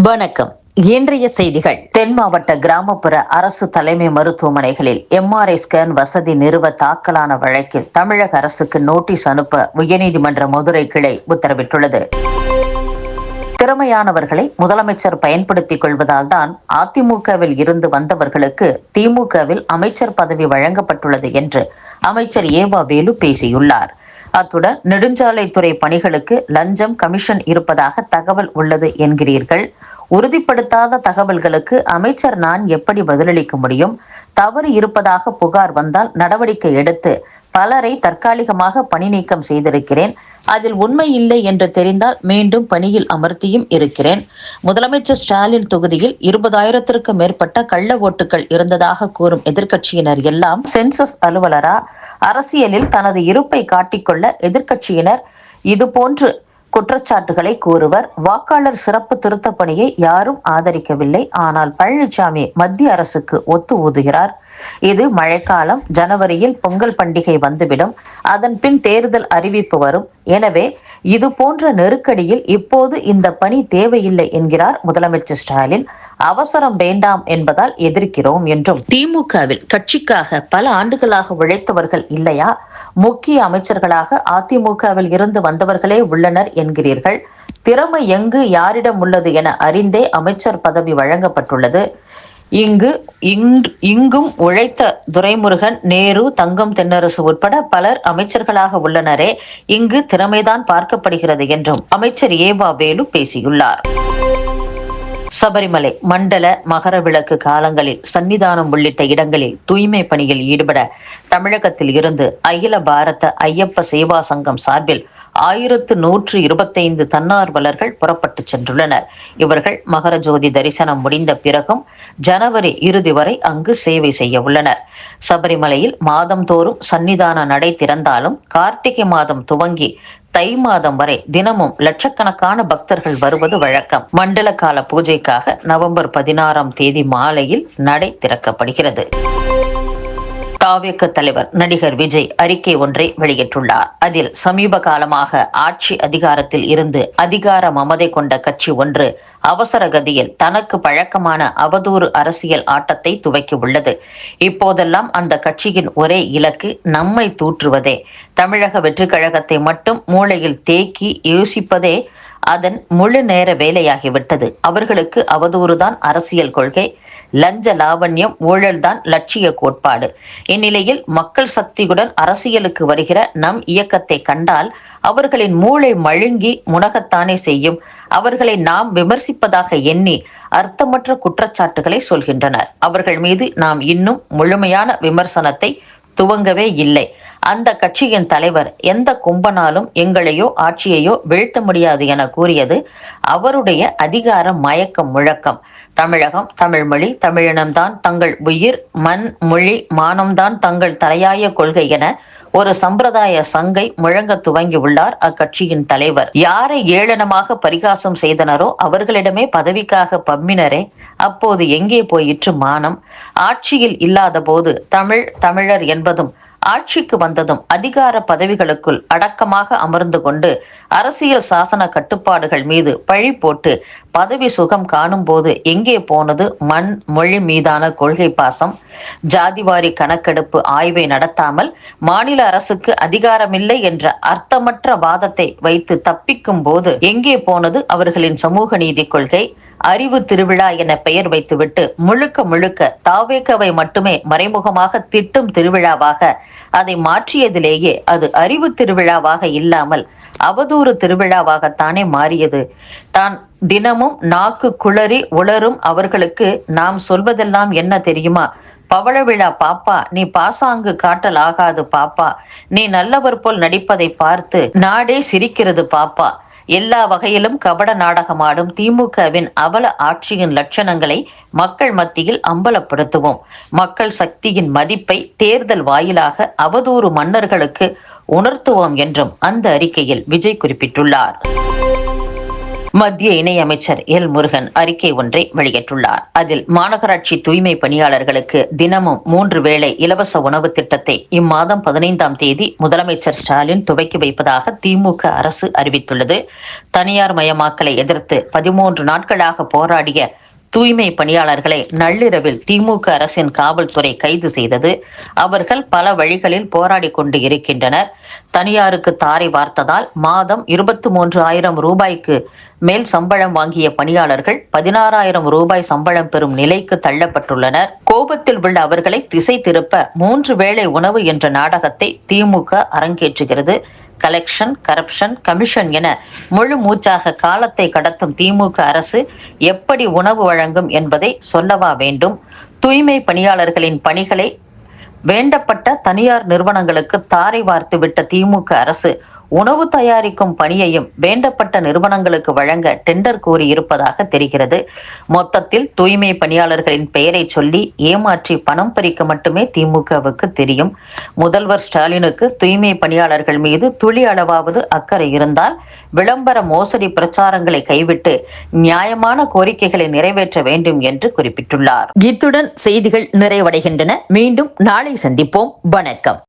வணக்கம். இன்றைய செய்திகள். தென் மாவட்ட கிராமப்புற அரசு தலைமை மருத்துவமனைகளில் எம்ஆர்ஐ ஸ்கேன் வசதி நிறுவ தாக்கலான வழக்கில் தமிழக அரசுக்கு நோட்டீஸ் அனுப்ப உயர்நீதிமன்ற மதுரை கிளை உத்தரவிட்டுள்ளது. திறமையானவர்களை முதலமைச்சர் பயன்படுத்திக் கொள்வதால் தான் அதிமுகவில் இருந்து வந்தவர்களுக்கு திமுகவில் அமைச்சர் பதவி வழங்கப்பட்டுள்ளது என்று அமைச்சர் ஏவா வேலு பேசியுள்ளார். அத்துடன் நெடுஞ்சாலைத்துறை பணிகளுக்கு லஞ்சம் கமிஷன் இருப்பதாக தகவல் உள்ளது என்கிறீர்கள். உறுதிப்படுத்தாத தகவல்களுக்கு அமைச்சர் நான் எப்படி பதிலளிக்க முடியும்? தவறு இருப்பதாக புகார் வந்தால் நடவடிக்கை எடுத்து பலரை தற்காலிகமாக பணி நீக்கம் செய்திருக்கிறேன். அதில் உண்மை இல்லை என்று தெரிந்தால் மீண்டும் பணியில் அமர்த்தியும் இருக்கிறேன். முதலமைச்சர் ஸ்டாலின் தொகுதியில் 20,000க்கும் மேற்பட்ட கள்ள ஓட்டுகள் இருந்ததாக கூறும் எதிர்க்கட்சியினர் எல்லாம் சென்சஸ் அலுவலரா? அரசியலில் தனது இருப்பை காட்டிக்கொள்ள எதிர்க்கட்சியினர் இதுபோன்று குற்றச்சாட்டுகளை கூறுவர். வாக்காளர் சிறப்பு திருத்த பணியை யாரும் ஆதரிக்கவில்லை. ஆனால் பழனிசாமி மத்திய அரசுக்கு ஒத்து ஊதுகிறார். இது மழைக்காலம். ஜனவரியில் பொங்கல் பண்டிகை வந்துவிடும். அதன் பின் தேர்தல் அறிவிப்பு வரும். எனவே இது போன்ற நெருக்கடியில் இப்போது இந்த பணி தேவையில்லை என்கிறார் முதலமைச்சர் ஸ்டாலின். அவசரம் வேண்டாம் என்பதால் எதிர்க்கிறோம் என்றும், திமுகவில் கட்சிக்காக பல ஆண்டுகளாக உழைத்தவர்கள் இல்லையா? முக்கிய அமைச்சர்களாக அதிமுகவில் இருந்து வந்தவர்களே உள்ளனர் என்கிறீர்கள். திறமை எங்கு யாரிடம் உள்ளது என அறிந்தே அமைச்சர் பதவி வழங்கப்பட்டுள்ளது. இங்கும் உழைத்த துரைமுருகன், நேரு, தங்கம் தென்னரசு உட்பட பலர் அமைச்சர்களாக உள்ளனரே. இங்கு திறமைதான் பார்க்கப்படுகிறது என்றும் அமைச்சர் ஏவா வேலு பேசியுள்ளார். சபரிமலை மண்டல மகர விளக்கு காலங்களில் சன்னிதானம் உள்ளிட்ட இடங்களில் தூய்மை பணியில் ஈடுபட தமிழகத்தில் இருந்து அகில பாரத ஐயப்ப சேவா சங்கம் சார்பில் 1125 தன்னார்வலர்கள் புறப்பட்டு சென்றுள்ளனர். இவர்கள் மகர ஜோதி தரிசனம் முடிந்த பிறகும் ஜனவரி இறுதி வரை அங்கு சேவை செய்ய உள்ளனர். சபரிமலையில் மாதந்தோறும் சன்னிதான நடை திறந்தாலும் கார்த்திகை மாதம் துவங்கி தை மாதம் வரை தினமும் லட்சக்கணக்கான பக்தர்கள் வருவது வழக்கம். மண்டல கால பூஜைக்காக நவம்பர் 16ஆம் தேதி மாலையில் நடை திறக்கப்படுகிறது. தாவேக தலைவர் நடிகர் விஜய் அறிக்கை ஒன்றை வெளியிட்டுள்ளார். அதில் சமீப காலமாக ஆட்சி அதிகாரத்தில் இருந்து அதிகார மமதை கொண்ட கட்சி ஒன்று அவசர கதியில் தனக்கு பழக்கமான அவதூறு அரசியல் ஆட்டத்தை துவக்கி உள்ளது. இப்போதெல்லாம் அந்த கட்சியின் ஒரே இலக்கு நம்மை தூற்றுவதே. தமிழக வெற்றி கழகத்தை மட்டும் மூளையில் தேக்கி யோசிப்பதே அதன் முழு நேர வேலையாகிவிட்டது. அவர்களுக்கு அவதூறுதான் அரசியல் கொள்கை, லஞ்ச லாவண்யம், ஊழல்தான் லட்சிய கோட்பாடு. இந்நிலையில் மக்கள் சக்தியுடன் அரசியலுக்கு வருகிற நம் இயக்கத்தை கண்டால் அவர்களின் மூளை மழுங்கி முனகத்தானே செய்யும். அவர்களை நாம் விமர்சிப்பதாக எண்ணி அர்த்தமற்ற குற்றச்சாட்டுகளை சொல்கின்றனர். அவர்கள் மீது நாம் இன்னும் முழுமையான விமர்சனத்தை துவங்கவே இல்லை. அந்த கட்சியின் தலைவர் எந்த கும்பனாலும் எங்களையோ ஆட்சியையோ வீழ்த்த முடியாது என கூறியது அவருடைய அதிகார மயக்கம் முழக்கம். தமிழகம், தமிழ்மொழி, தமிழினம்தான் தங்கள் உயிர், மண், மொழி, மானம்தான் தங்கள் தலையாய கொள்கை என ஒரு சம்பிரதாய சங்கை முழங்க துவங்கி உள்ளார் அக்கட்சியின் தலைவர். யாரை ஏளனமாக பரிகாசம் செய்தனரோ அவர்களிடமே பதவிக்காக பம்மினரே. அப்போது எங்கே போயிற்று மானம்? ஆட்சியில் இல்லாத போது தமிழர் என்பதும், ஆட்சிக்கு வந்ததும் அதிகார பதவிகளுக்குள் அடக்கமாக அமர்ந்து கொண்டு அரசியல் சாசன கட்டுப்பாடுகள் மீது பழி போட்டு பதவி சுகம் காணும் போது எங்கே போனது மண், மொழி மீதான கொள்கை பாசம்? ஜாதிவாரி கணக்கெடுப்பு ஆய்வை நடத்தாமல் மாநில அரசுக்கு அதிகாரமில்லை என்ற அர்த்தமற்ற வாதத்தை வைத்து தப்பிக்கும் போது எங்கே போனது அவர்களின் சமூக நீதி கொள்கை? அறிவு திருவிழா என பெயர் வைத்துவிட்டு முழுக்க முழுக்க தாவேகவை மட்டுமே மறைமுகமாக திட்டும் திருவிழாவாக அதை மாற்றியதிலேயே அது அறிவு திருவிழாவாக இல்லாமல் அவதூறு திருவிழாவாகத்தானே மாறியது. தான் தினமும் நாக்கு குளறி உளரும் அவர்களுக்கு நாம் சொல்வதெல்லாம் என்ன தெரியுமா? பவள விழா பாப்பா, நீ பாசாங்கு காட்டல் ஆகாது பாப்பா, நீ நல்லவர் போல் நடிப்பதை பார்த்து நாடே சிரிக்கிறது பாப்பா. எல்லா வகையிலும் கபட நாடகமாடும் திமுகவின் அவல ஆட்சியின் லட்சணங்களை மக்கள் மத்தியில் அம்பலப்படுத்துவோம். மக்கள் சக்தியின் மதிப்பை தேர்தல் வாயிலாக அவதூறு மன்னர்களுக்கு உணர்த்துவோம் என்றும் அந்த அறிக்கையில் விஜய் குறிப்பிட்டுள்ளார். மத்திய இணையமைச்சர் எல் முருகன் அறிக்கை ஒன்றை வெளியிட்டுள்ளார். அதில் மாநகராட்சி தூய்மை பணியாளர்களுக்கு தினமும் 3 வேளை இலவச உணவு திட்டத்தை இம்மாதம் 15ஆம் தேதி முதலமைச்சர் ஸ்டாலின் துவக்கி வைப்பதாக திமுக அரசு அறிவித்துள்ளது. தனியார் மயமாக்கலை எதிர்த்து 13 நாட்களாக போராடிய தூய்மை பணியாளர்களை நள்ளிரவில் திமுக அரசின் காவல்துறை கைது செய்தது. அவர்கள் பல வழிகளில் போராடி கொண்டு இருக்கின்றனர். தனியாருக்கு தாரை வார்த்ததால் மாதம் 23,000 ரூபாய்க்கு மேல் சம்பளம் வாங்கிய பணியாளர்கள் 16,000 ரூபாய் சம்பளம் பெறும் நிலைக்கு தள்ளப்பட்டுள்ளனர். கோபத்தில் உள்ள அவர்களை திசை திருப்ப 3 வேளை உணவு என்ற நாடகத்தை திமுக அரங்கேற்றுகிறது. கலெக்ஷன், கரப்ஷன், கமிஷன் என முழு மூச்சாக காலத்தை கடத்தும் திமுக அரசு எப்படி உணவு வழங்கும் என்பதை சொல்லவா வேண்டும்? தூய்மை பணியாளர்களின் பணிகளை வேண்டப்பட்ட தனியார் நிறுவனங்களுக்கு தாரை வார்த்துவிட்ட திமுக அரசு உணவு தயாரிக்கும் பணியையும் வேண்டப்பட்ட நிறுவனங்களுக்கு வழங்க டெண்டர் கோரி இருப்பதாக தெரிகிறது. மொத்தத்தில் தூய்மை பணியாளர்களின் பெயரை சொல்லி ஏமாற்றி பணம் பறிக்க மட்டுமே திமுகவுக்கு தெரியும். முதல்வர் ஸ்டாலினுக்கு தூய்மை பணியாளர்கள் மீது துளி அளவாவது அக்கறை இருந்தால் விளம்பர மோசடி பிரச்சாரங்களை கைவிட்டு நியாயமான கோரிக்கைகளை நிறைவேற்ற வேண்டும் என்று குறிப்பிட்டுள்ளார். இத்துடன் செய்திகள் நிறைவடைகின்றன. மீண்டும் நாளை சந்திப்போம். வணக்கம்.